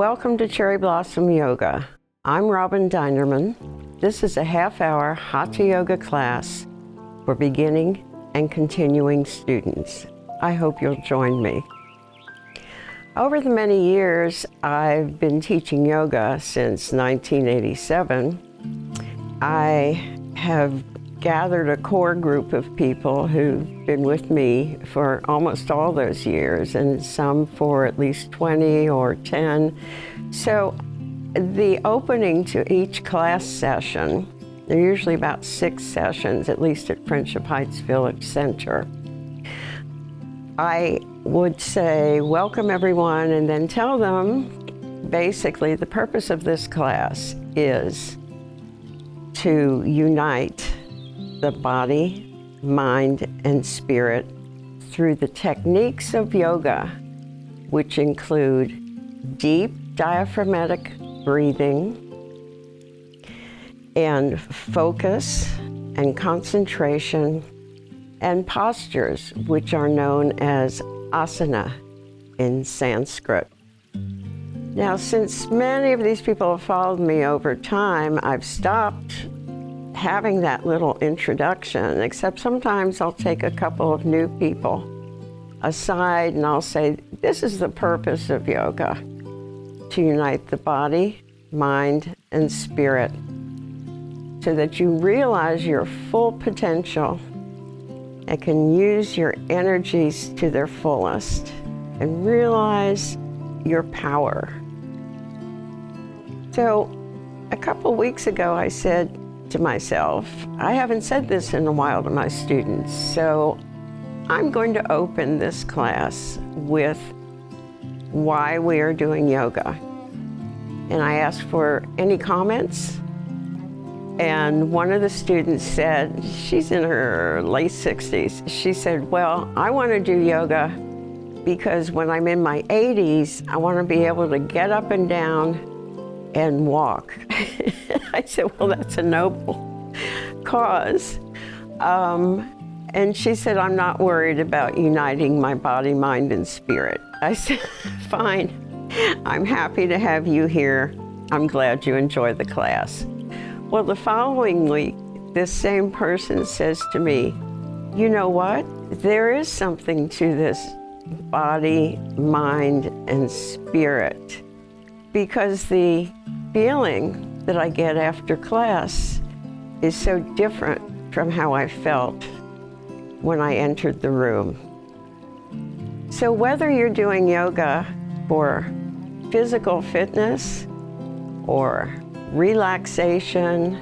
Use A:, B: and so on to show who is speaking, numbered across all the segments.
A: Welcome to Cherryblossom Yoga. I'm Robin Dinerman. This is a half-hour Hatha Yoga class for beginning and continuing students. I hope you'll join me. Over the many years I've been teaching yoga since 1987, I have gathered a core group of people who've been with me for almost all those years, and some for at least 20 or 10. So the opening to each class session, there are usually about 6 sessions, at least at Friendship Heights Village Center. I would say, welcome everyone, and then tell them basically the purpose of this class is to unite the body, mind, and spirit through the techniques of yoga, which include deep diaphragmatic breathing and focus and concentration and postures, which are known as asana in Sanskrit. Now, since many of these people have followed me over time, I've stopped having that little introduction, except sometimes I'll take a couple of new people aside and I'll say, this is the purpose of yoga, to unite the body, mind, and spirit so that you realize your full potential and can use your energies to their fullest and realize your power. So a couple weeks ago I said to myself, I haven't said this in a while to my students, so I'm going to open this class with why we are doing yoga. And I asked for any comments, and one of the students said, she's in her late 60s, she said, well, I want to do yoga because when I'm in my 80s, I want to be able to get up and down and walk. I said, well, that's a noble cause. And she said, I'm not worried about uniting my body, mind, and spirit. I said, fine, I'm happy to have you here. I'm glad you enjoy the class. Well, the following week, this same person says to me, you know what? There is something to this body, mind, and spirit, because the feeling that I get after class is so different from how I felt when I entered the room. So whether you're doing yoga for physical fitness or relaxation,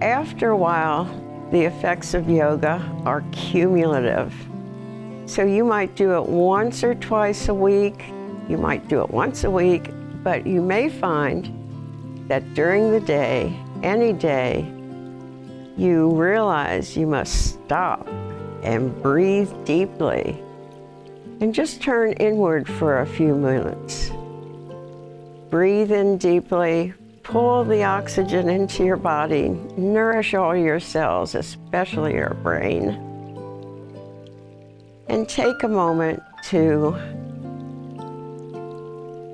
A: after a while, the effects of yoga are cumulative. So you might do it once or twice a week, you might do it once a week, but you may find that during the day, any day, you realize you must stop and breathe deeply and just turn inward for a few minutes. Breathe in deeply, pull the oxygen into your body, nourish all your cells, especially your brain, and take a moment to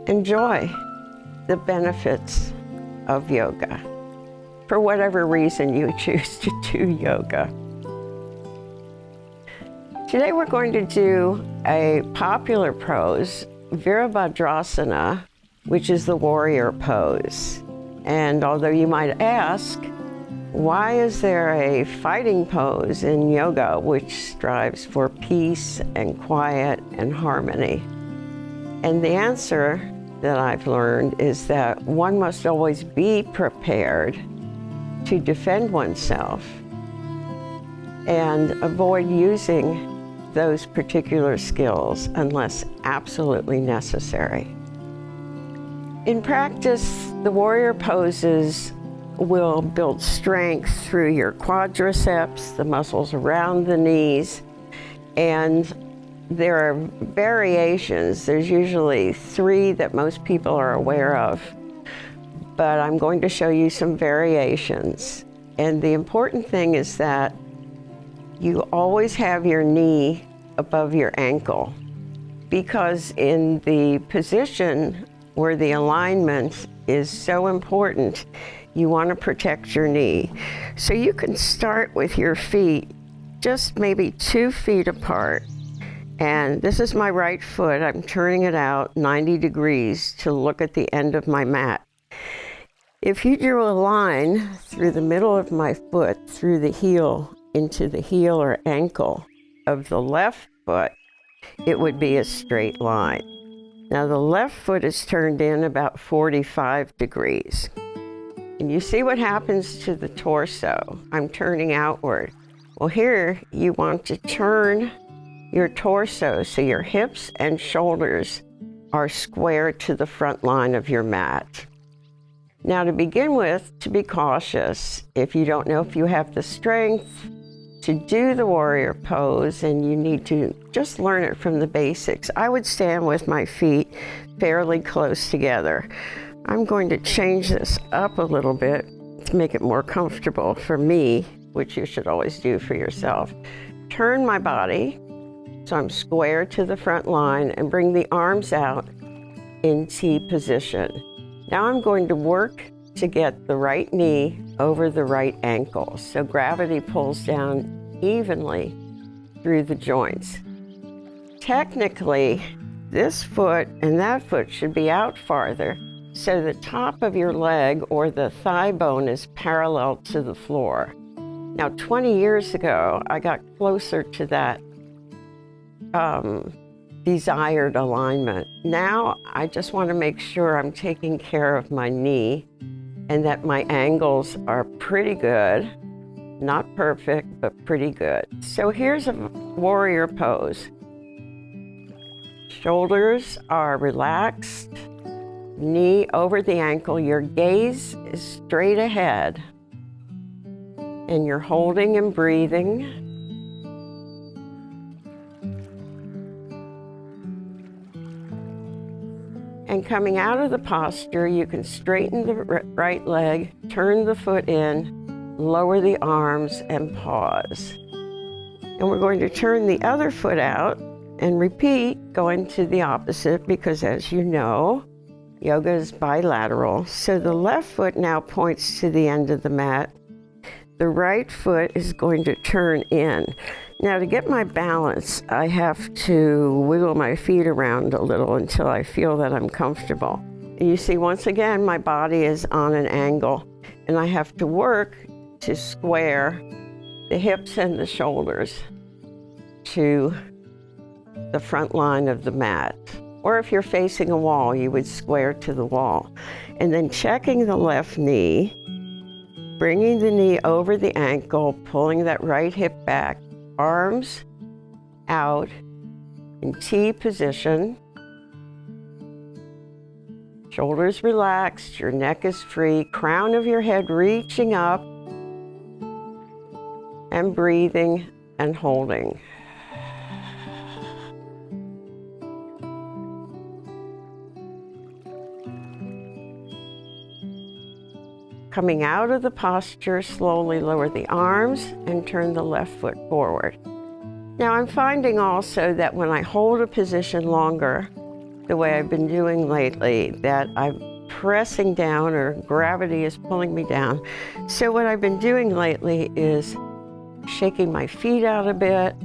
A: enjoy the benefits of yoga, for whatever reason you choose to do yoga. Today we're going to do a popular pose, Virabhadrasana, which is the warrior pose. And although you might ask, why is there a fighting pose in yoga which strives for peace and quiet and harmony? And the answer that I've learned is that one must always be prepared to defend oneself and avoid using those particular skills unless absolutely necessary. In practice, the warrior poses will build strength through your quadriceps, the muscles around the knees, and there are variations. There's usually 3 that most people are aware of, but I'm going to show you some variations. And the important thing is that you always have your knee above your ankle, because in the position where the alignment is so important. You want to protect your knee. So you can start with your feet just maybe 2 feet apart. And this is my right foot. I'm turning it out 90 degrees to look at the end of my mat. If you drew a line through the middle of my foot, through the heel, into the heel or ankle of the left foot, it would be a straight line. Now the left foot is turned in about 45 degrees. And you see what happens to the torso. I'm turning outward. Well, here you want to turn your torso so your hips and shoulders are square to the front line of your mat. Now to begin with, to be cautious, if you don't know if you have the strength to do the warrior pose and you need to just learn it from the basics, I would stand with my feet fairly close together. I'm going to change this up a little bit to make it more comfortable for me, which you should always do for yourself. Turn my body so I'm square to the front line and bring the arms out in T position. Now I'm going to work to get the right knee over the right ankle. So gravity pulls down evenly through the joints. Technically, this foot and that foot should be out farther, so the top of your leg or the thigh bone is parallel to the floor. Now, 20 years ago, I got closer to that desired alignment. Now, I just want to make sure I'm taking care of my knee and that my angles are pretty good. Not perfect, but pretty good. So here's a warrior pose. Shoulders are relaxed, knee over the ankle, your gaze is straight ahead, and you're holding and breathing. And coming out of the posture, you can straighten the right leg, turn the foot in, lower the arms, and pause. And we're going to turn the other foot out and repeat, going to the opposite, because as you know, yoga is bilateral. So the left foot now points to the end of the mat. The right foot is going to turn in. Now to get my balance, I have to wiggle my feet around a little until I feel that I'm comfortable. And you see, once again, my body is on an angle, and I have to work to square the hips and the shoulders to the front line of the mat. Or if you're facing a wall, you would square to the wall. And then checking the left knee, bringing the knee over the ankle, pulling that right hip back, arms out in T position, shoulders relaxed, your neck is free, crown of your head reaching up, and breathing and holding. Coming out of the posture, slowly lower the arms and turn the left foot forward. Now I'm finding also that when I hold a position longer, the way I've been doing lately, that I'm pressing down or gravity is pulling me down. So what I've been doing lately is shaking my feet out a bit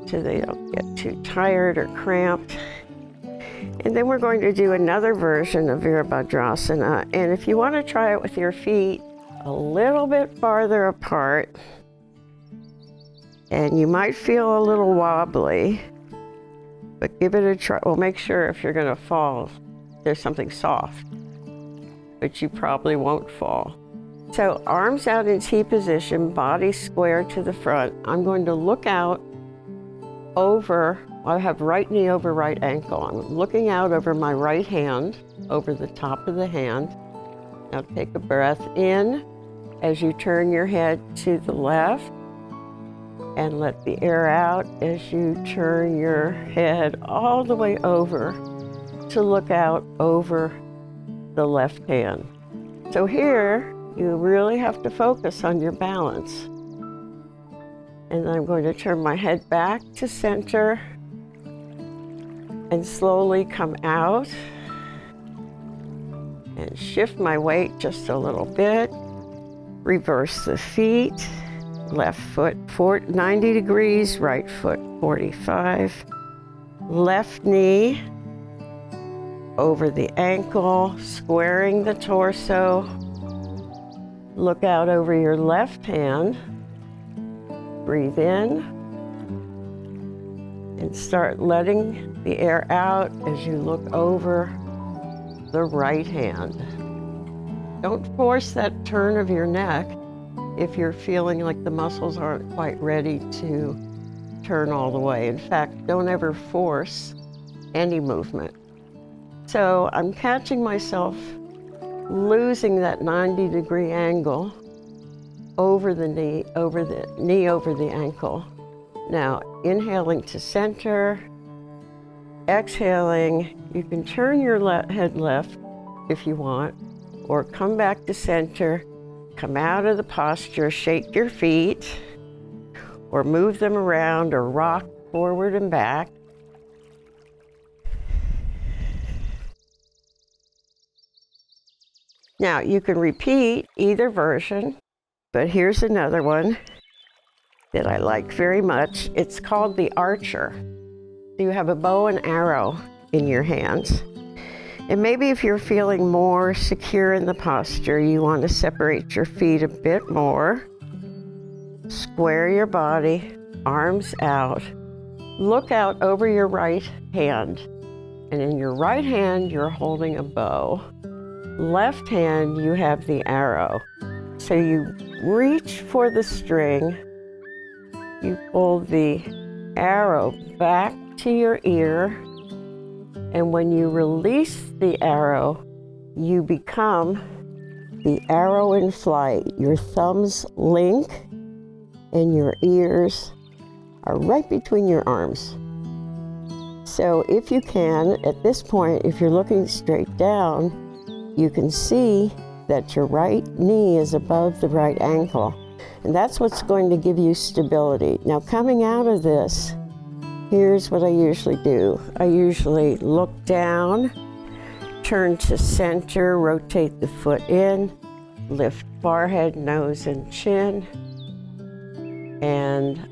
A: so they don't get too tired or cramped. And then we're going to do another version of Virabhadrasana. And if you want to try it with your feet a little bit farther apart, and you might feel a little wobbly, but give it a try. Well, make sure if you're going to fall, there's something soft, but you probably won't fall. So arms out in T position, body square to the front. I'm going to look out over, I have right knee over right ankle. I'm looking out over my right hand, over the top of the hand. Now take a breath in as you turn your head to the left, and let the air out as you turn your head all the way over to look out over the left hand. So here, you really have to focus on your balance. And I'm going to turn my head back to center and slowly come out and shift my weight just a little bit. Reverse the feet. Left foot 90 degrees, right foot 45. Left knee over the ankle, squaring the torso. Look out over your left hand. Breathe in and start letting the air out as you look over the right hand. Don't force that turn of your neck if you're feeling like the muscles aren't quite ready to turn all the way. In fact, don't ever force any movement. So I'm catching myself losing that 90-degree angle over the knee, over the ankle. Now, inhaling to center, exhaling. You can turn your head left if you want, or come back to center, come out of the posture, shake your feet, or move them around, or rock forward and back. Now, you can repeat either version, but here's another one that I like very much. It's called the archer. You have a bow and arrow in your hands. And maybe if you're feeling more secure in the posture, you want to separate your feet a bit more. Square your body, arms out. Look out over your right hand. And in your right hand, you're holding a bow. Left hand, you have the arrow. So you reach for the string. You pull the arrow back to your ear. And when you release the arrow, you become the arrow in flight. Your thumbs link and your ears are right between your arms. So if you can, at this point, if you're looking straight down, you can see that your right knee is above the right ankle. And that's what's going to give you stability. Now, coming out of this, here's what I usually do. I usually look down, turn to center, rotate the foot in, lift forehead, nose, and chin. And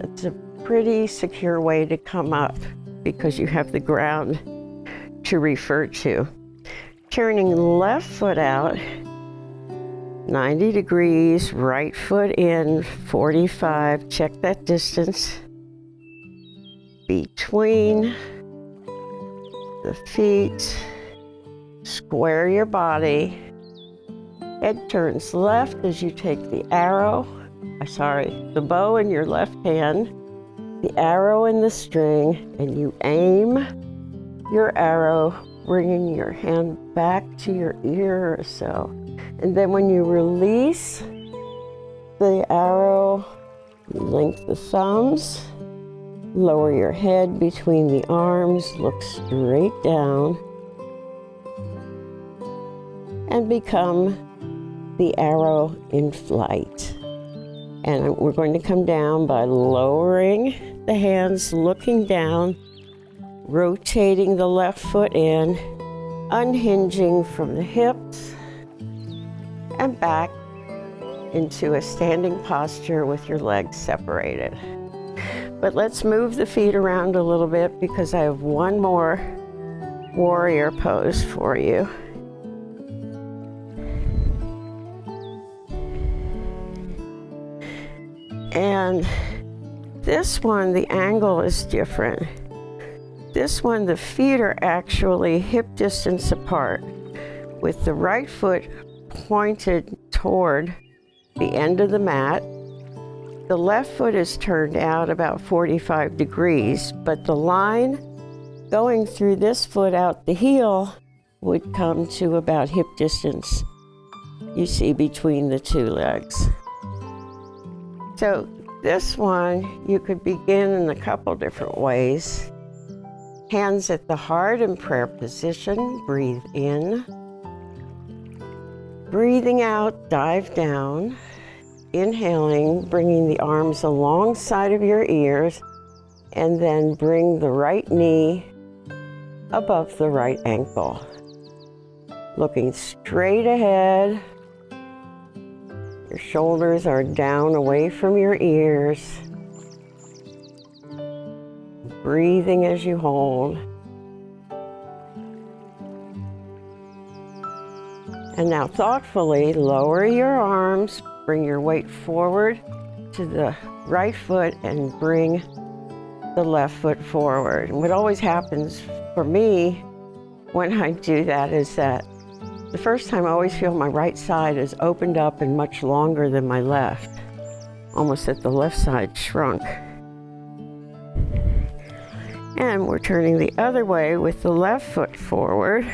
A: it's a pretty secure way to come up because you have the ground to refer to. Turning left foot out, 90 degrees, right foot in, 45. Check that distance between the feet. Square your body. Head turns left as you take the the bow in your left hand, the arrow in the string, and you aim your arrow, bringing your hand back to your ear or so. And then when you release the arrow, you link the thumbs, lower your head between the arms, look straight down, and become the arrow in flight. And we're going to come down by lowering the hands, looking down, rotating the left foot in, unhinging from the hips, and back into a standing posture with your legs separated. But let's move the feet around a little bit because I have one more warrior pose for you. And this one, the angle is different. This one, the feet are actually hip distance apart, with the right foot pointed toward the end of the mat. The left foot is turned out about 45 degrees, but the line going through this foot out the heel would come to about hip distance, you see, between the two legs. So this one, you could begin in a couple different ways. Hands at the heart in prayer position, breathe in. Breathing out, dive down. Inhaling, bringing the arms alongside of your ears, and then bring the right knee above the right ankle. looking straight ahead. Your shoulders are down away from your ears. Breathing as you hold. And now thoughtfully lower your arms, bring your weight forward to the right foot and bring the left foot forward. And what always happens for me when I do that is that the first time I always feel my right side is opened up and much longer than my left, almost that the left side shrunk. And we're turning the other way with the left foot forward,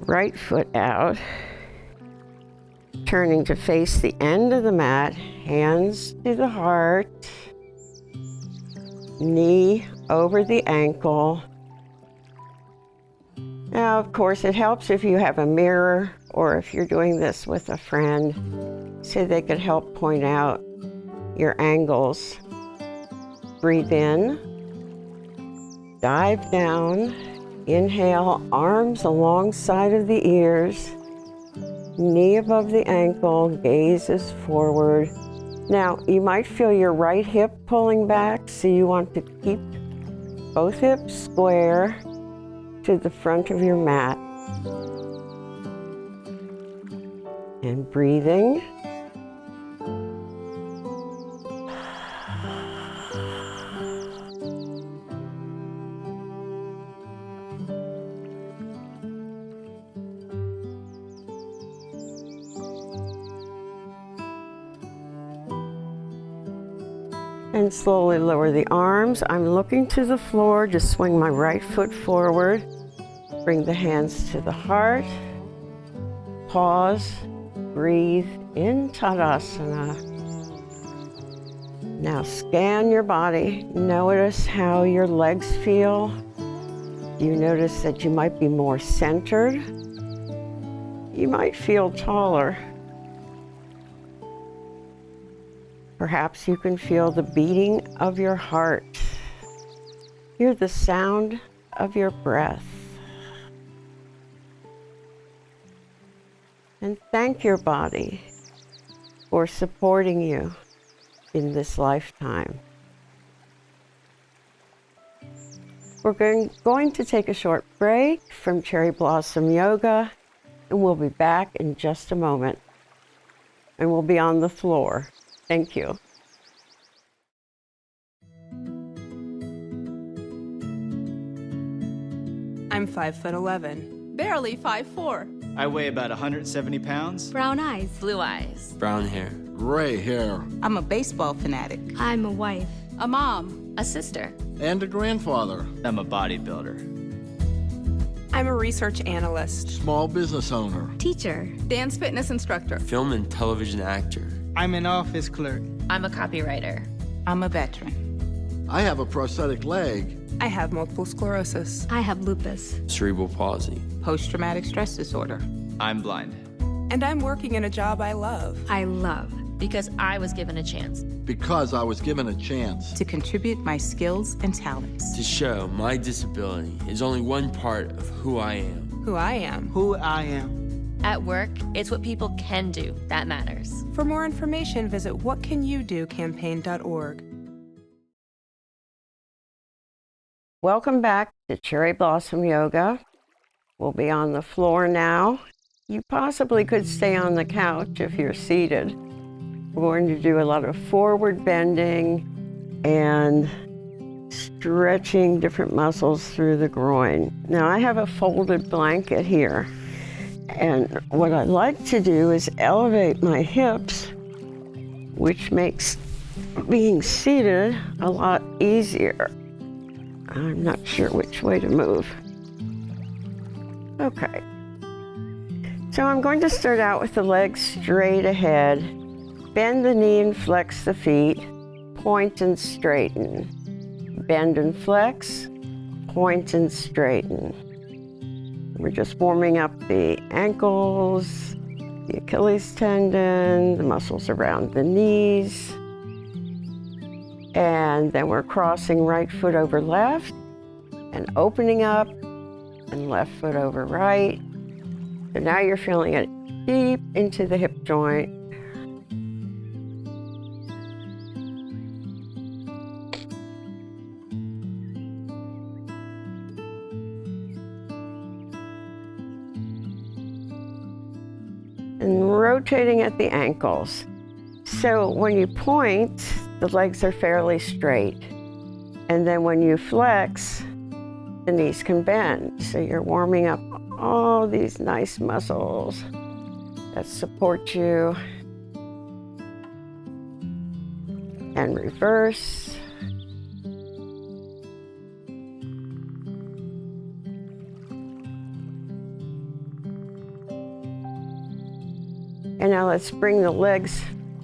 A: right foot out, turning to face the end of the mat, hands to the heart, knee over the ankle. Now, of course, it helps if you have a mirror or if you're doing this with a friend, so they could help point out your angles. Breathe in. Dive down, inhale, arms alongside of the ears, knee above the ankle, gazes forward. Now, you might feel your right hip pulling back, so you want to keep both hips square to the front of your mat. And breathing. And slowly lower the arms. I'm looking to the floor. Just swing my right foot forward. Bring the hands to the heart. Pause. Breathe in Tadasana. Now scan your body. Notice how your legs feel. You notice that you might be more centered. You might feel taller. Perhaps you can feel the beating of your heart. Hear the sound of your breath. And thank your body for supporting you in this lifetime. We're going to take a short break from Cherryblossom Yoga, and we'll be back in just a moment. And we'll be on the floor. Thank you.
B: I'm 5'11", barely 5'4".
C: I weigh about 170 pounds.
D: Brown eyes. Blue eyes.
E: Brown hair.
F: Gray hair.
G: I'm a baseball fanatic.
D: I'm a wife.
B: A mom.
D: A sister.
F: And a grandfather.
C: I'm a bodybuilder.
B: I'm a research analyst.
F: Small business owner.
D: Teacher.
B: Dance fitness instructor.
E: Film and television actor.
H: I'm an office clerk.
D: I'm a copywriter.
G: I'm a veteran.
F: I have a prosthetic leg.
B: I have multiple sclerosis.
D: I have lupus.
E: Cerebral palsy.
G: Post-traumatic stress disorder.
C: I'm blind.
B: And I'm working in a job I love.
D: I love.
I: Because I was given a chance.
F: Because I was given a chance.
G: To contribute my skills and talents.
E: To show my disability is only one part of who I am.
B: Who I am.
H: Who I am.
I: At work, it's what people can do that matters.
B: For more information, visit whatcanyoudocampaign.org.
A: Welcome back to Cherryblossom Yoga. We'll be on the floor now. You possibly could stay on the couch if you're seated. We're going to do a lot of forward bending and stretching different muscles through the groin. Now I have a folded blanket here, and what I like to do is elevate my hips, which makes being seated a lot easier. I'm not sure which way to move. Okay. So I'm going to start out with the legs straight ahead. Bend the knee and flex the feet. Point and straighten. Bend and flex. Point and straighten. We're just warming up the ankles, the Achilles tendon, the muscles around the knees. And then we're crossing right foot over left and opening up, and left foot over right. So now you're feeling it deep into the hip joint. And rotating at the ankles. So when you point, the legs are fairly straight. And then when you flex, the knees can bend. So you're warming up all these nice muscles that support you. And reverse. And now let's bring the legs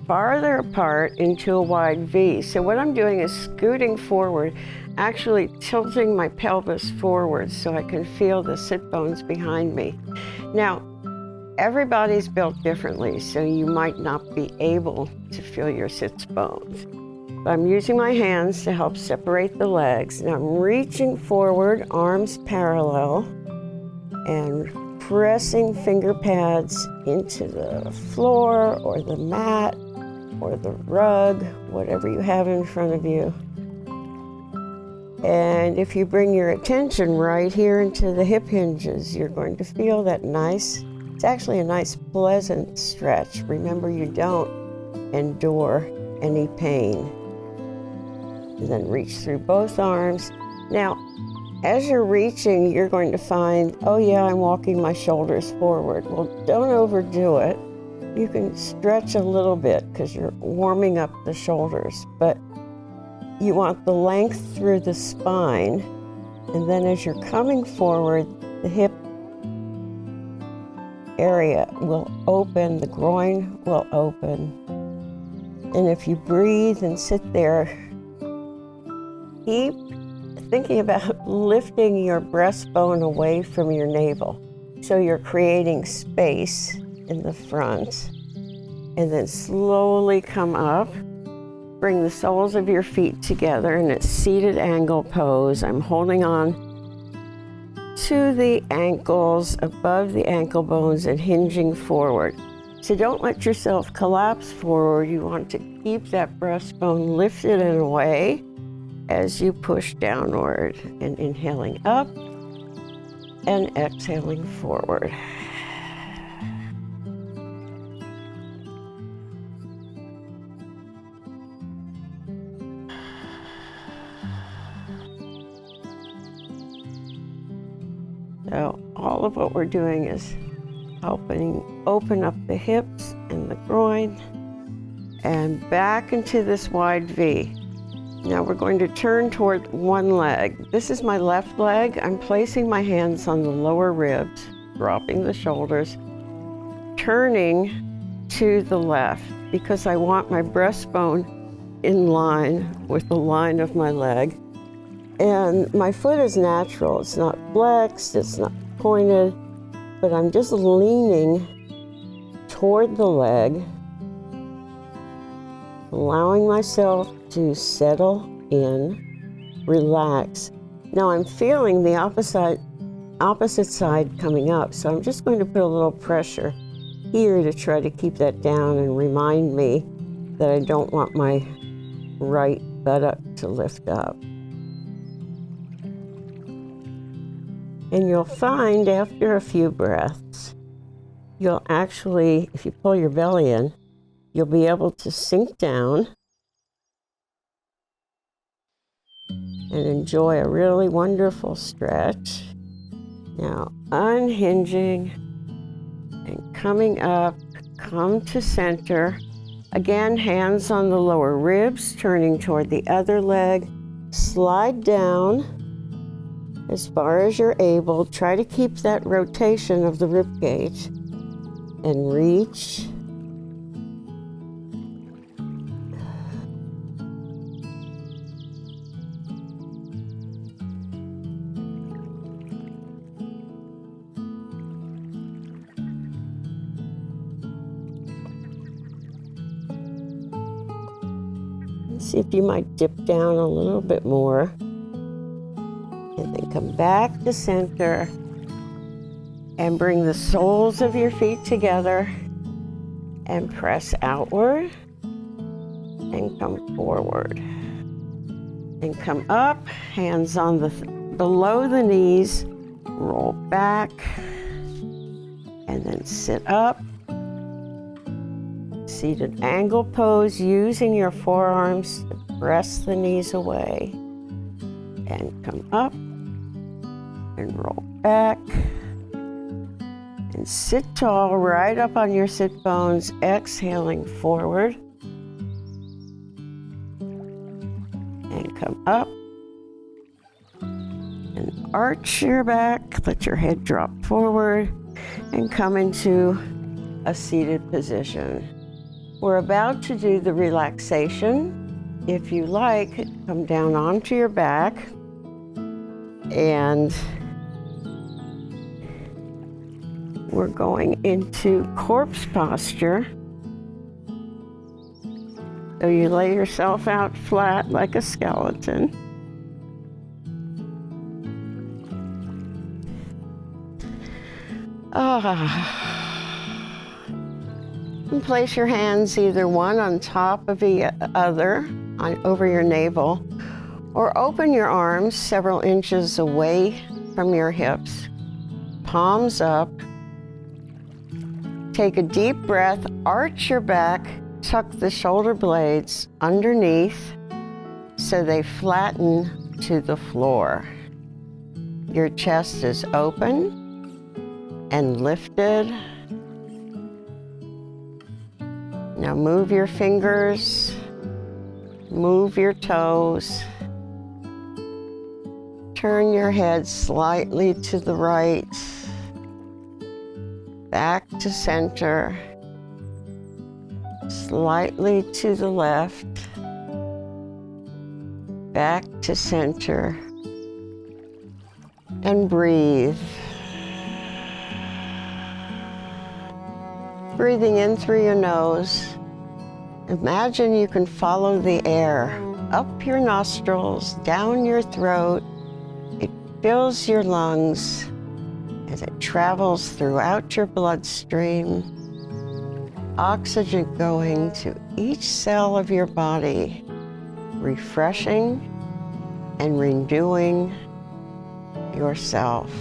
A: farther apart into a wide V. So what I'm doing is scooting forward, actually tilting my pelvis forward so I can feel the sit bones behind me. Now, everybody's built differently, so you might not be able to feel your sits bones. But I'm using my hands to help separate the legs, and I'm reaching forward, arms parallel, and pressing finger pads into the floor or the mat or the rug, whatever you have in front of you. And if you bring your attention right here into the hip hinges, you're going to feel that nice, it's actually a nice pleasant stretch. Remember, you don't endure any pain. And then reach through both arms. Now, as you're reaching, you're going to find, oh yeah, I'm walking my shoulders forward. Well, don't overdo it. You can stretch a little bit because you're warming up the shoulders, but you want the length through the spine. And then as you're coming forward, the hip area will open, the groin will open. And if you breathe and sit there, keep thinking about lifting your breastbone away from your navel. So you're creating space in the front, and then slowly come up. Bring the soles of your feet together in a seated angle pose. I'm holding on to the ankles, above the ankle bones, and hinging forward. So don't let yourself collapse forward. You want to keep that breastbone lifted and away as you push downward, and inhaling up and exhaling forward. So all of what we're doing is helping open up the hips and the groin and back into this wide V. Now we're going to turn toward one leg. This is my left leg. I'm placing my hands on the lower ribs, dropping the shoulders, turning to the left because I want my breastbone in line with the line of my leg. And my foot is natural. It's not flexed, it's not pointed, but I'm just leaning toward the leg, allowing myself to settle in, relax. Now I'm feeling the opposite side coming up, so I'm just going to put a little pressure here to try to keep that down and remind me that I don't want my right buttock to lift up. And you'll find after a few breaths, you'll actually, if you pull your belly in, you'll be able to sink down and enjoy a really wonderful stretch. Now, unhinging and coming up, come to center. Again, hands on the lower ribs, turning toward the other leg. Slide down as far as you're able. Try to keep that rotation of the rib cage and reach. See if you might dip down a little bit more. And then come back to center. And bring the soles of your feet together and press outward and come forward. And come up, hands on below the knees, roll back, and then sit up. Seated angle pose, using your forearms to press the knees away. And come up and roll back. And sit tall, right up on your sit bones, exhaling forward. And come up. And arch your back, let your head drop forward, and come into a seated position. We're about to do the relaxation. If you like, come down onto your back and we're going into corpse posture. So you lay yourself out flat like a skeleton. And place your hands either one on top of the other over your navel, or open your arms several inches away from your hips, palms up. Take a deep breath, arch your back, tuck the shoulder blades underneath so they flatten to the floor. Your chest is open and lifted. Now move your fingers, move your toes. Turn your head slightly to the right, back to center, slightly to the left, back to center, and breathe. Breathing in through your nose, imagine you can follow the air up your nostrils, down your throat. It fills your lungs as it travels throughout your bloodstream. Oxygen going to each cell of your body, refreshing and renewing yourself.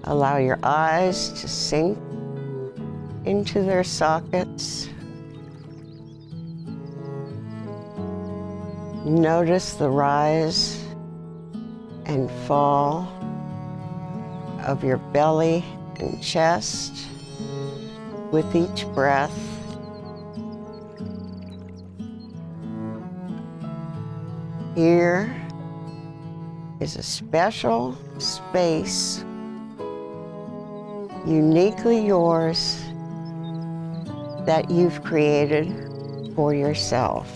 A: Allow your eyes to sink into their sockets. Notice the rise and fall of your belly and chest with each breath. Here is a special space, uniquely yours, that you've created for yourself.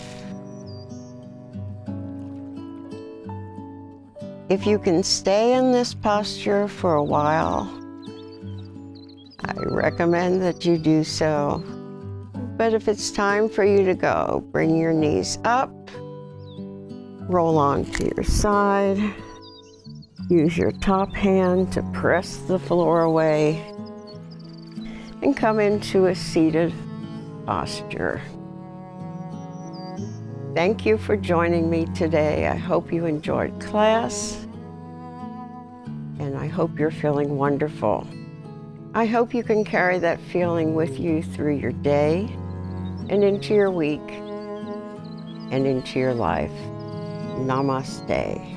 A: If you can stay in this posture for a while, I recommend that you do so. But if it's time for you to go, bring your knees up, roll onto your side, use your top hand to press the floor away, and come into a seated posture. Thank you for joining me today. I hope you enjoyed class, and I hope you're feeling wonderful. I hope you can carry that feeling with you through your day and into your week and into your life. Namaste.